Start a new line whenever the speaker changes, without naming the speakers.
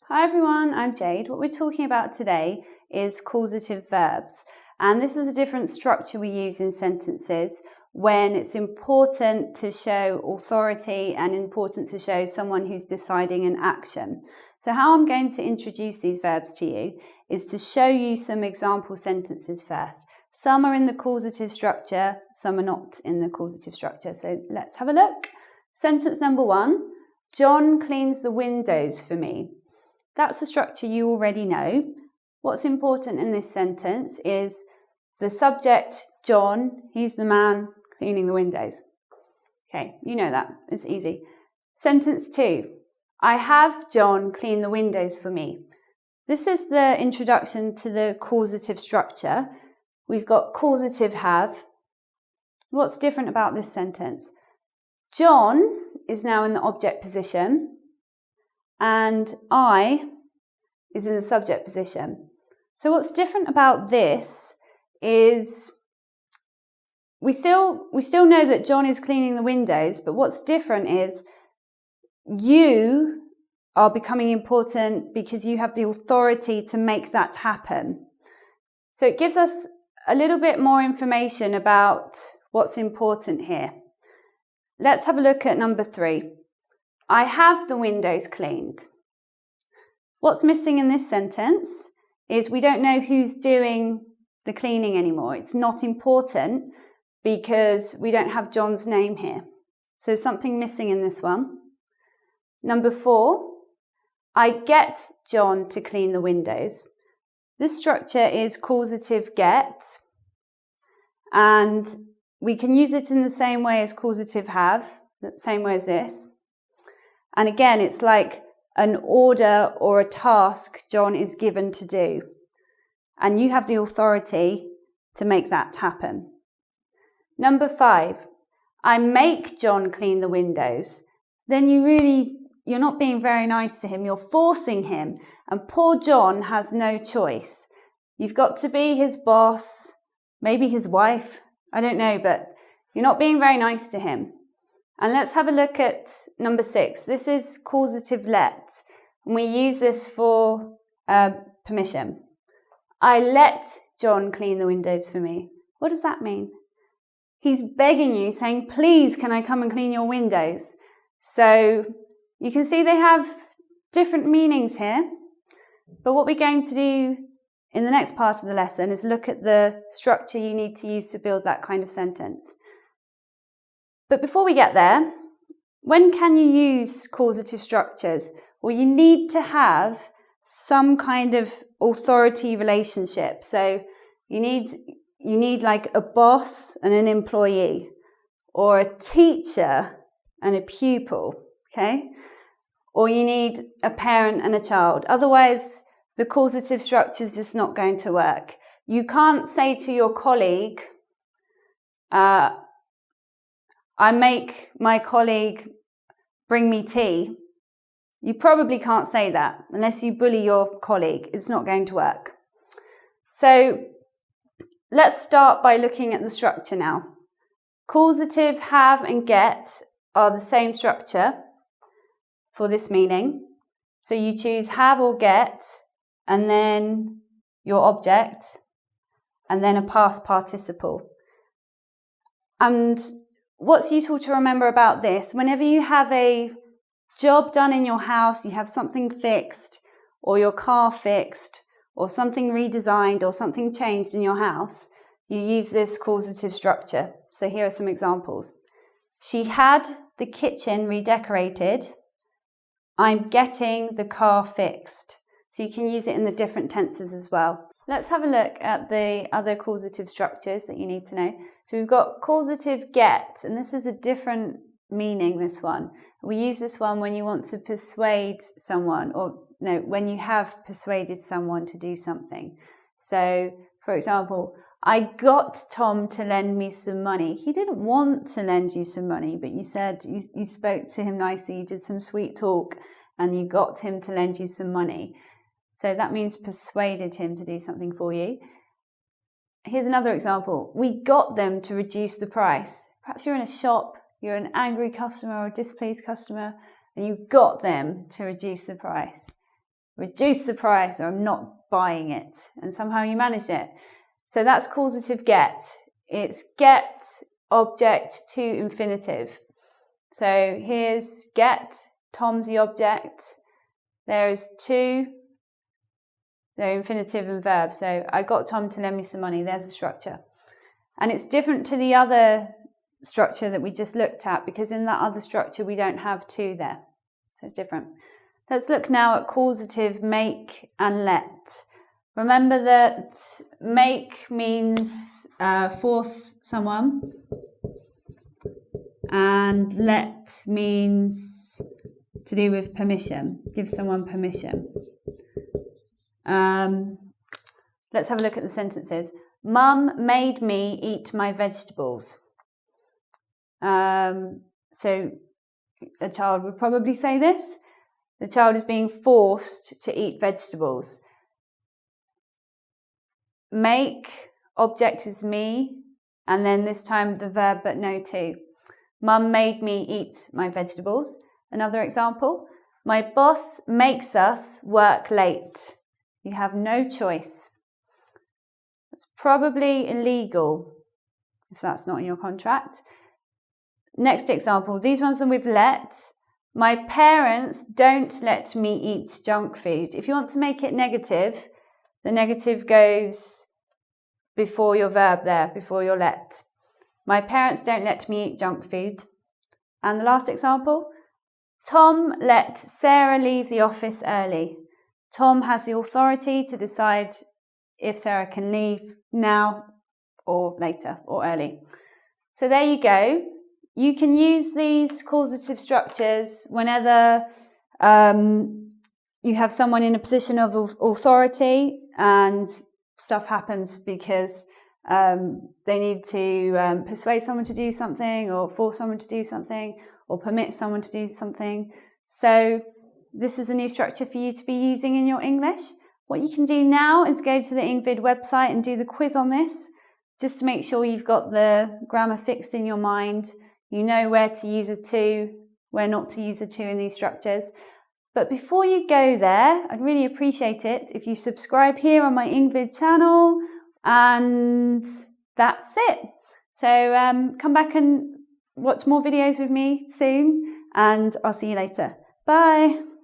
Hi everyone, I'm Jade. What we're talking about today is causative verbs, and this is a different structure we use in sentences when it's important to show authority and important to show someone who's deciding an action. So how I'm going to introduce these verbs to you is to show you some example sentences first. Some are in the causative structure, some are not in the causative structure. So let's have a look. Sentence number 1, John cleans the windows for me. That's a structure you already know. What's important in this sentence is the subject, John, he's the man cleaning the windows. Okay, you know that, it's easy. Sentence 2, I have John clean the windows for me. This is the introduction to the causative structure. We've got causative have. What's different about this sentence? John is now in the object position, and I is in the subject position. So what's different about this is we still know that John is cleaning the windows, but what's different is you are becoming important because you have the authority to make that happen. So it gives us a little bit more information about what's important here. Let's have a look at number 3. I have the windows cleaned. What's missing in this sentence is we don't know who's doing the cleaning anymore. It's not important because we don't have John's name here. So something missing in this one. Number 4, I get John to clean the windows. This structure is causative get, and we can use it in the same way as causative have, the same way as this. And again, it's like an order or a task John is given to do. And you have the authority to make that happen. Number 5, I make John clean the windows. Then you're not being very nice to him. You're forcing him. And poor John has no choice. You've got to be his boss, maybe his wife. I don't know, but you're not being very nice to him. And let's have a look at number 6. This is causative let. And we use this for permission. I let John clean the windows for me. What does that mean? He's begging you, saying, please, can I come and clean your windows? So you can see they have different meanings here. But what we're going to do in the next part of the lesson is look at the structure you need to use to build that kind of sentence. But before we get there, when can you use causative structures? Well, you need to have some kind of authority relationship. So you need like a boss and an employee, or a teacher and a pupil, okay? Or you need a parent and a child. Otherwise, the causative structure is just not going to work. You can't say to your colleague, I make my colleague bring me tea. You probably can't say that unless you bully your colleague. It's not going to work. So let's start by looking at the structure now. Causative have and get are the same structure for this meaning. So you choose have or get, and then your object, and then a past participle. And what's useful to remember about this, whenever you have a job done in your house, you have something fixed, or your car fixed, or something redesigned, or something changed in your house, you use this causative structure. So here are some examples. She had the kitchen redecorated. I'm getting the car fixed. So you can use it in the different tenses as well. Let's have a look at the other causative structures that you need to know. So we've got causative get, and this is a different meaning, this one. We use this one when you want to persuade someone, or no, when you have persuaded someone to do something. So, for example, I got Tom to lend me some money. He didn't want to lend you some money, but you said you spoke to him nicely, you did some sweet talk, and you got him to lend you some money. So that means persuaded him to do something for you. Here's another example. We got them to reduce the price. Perhaps you're in a shop, you're an angry customer or a displeased customer, and you got them to reduce the price. reduce the price, or I'm not buying it. And somehow you manage it. So that's causative get. It's get object to infinitive. So here's get, Tom's the object. There is to, so infinitive and verb. So I got Tom to lend me some money. There's the structure. And it's different to the other structure that we just looked at, because in that other structure we don't have to there. So it's different. Let's look now at causative make and let. Remember that make means force someone, and let means to do with permission, give someone permission. Let's have a look at the sentences. Mum made me eat my vegetables. So a child would probably say this. The child is being forced to eat vegetables. Make, object is me, and then this time the verb but no to. Mum made me eat my vegetables. Another example, my boss makes us work late. You have no choice. That's probably illegal if that's not in your contract. Next example, these ones are with let. My parents don't let me eat junk food. If you want to make it negative, the negative goes before your verb there, before your let. My parents don't let me eat junk food. And the last example, Tom let Sarah leave the office early. Tom has the authority to decide if Sarah can leave now or later or early. So there you go. You can use these causative structures whenever you have someone in a position of authority and stuff happens because they need to persuade someone to do something, or force someone to do something, or permit someone to do something. So this is a new structure for you to be using in your English. What you can do now is go to the engVid website and do the quiz on this, just to make sure you've got the grammar fixed in your mind. You know where to use a to, where not to use a to in these structures. But before you go there, I'd really appreciate it if you subscribe here on my engVid channel, and that's it. So come back and watch more videos with me soon, and I'll see you later. Bye.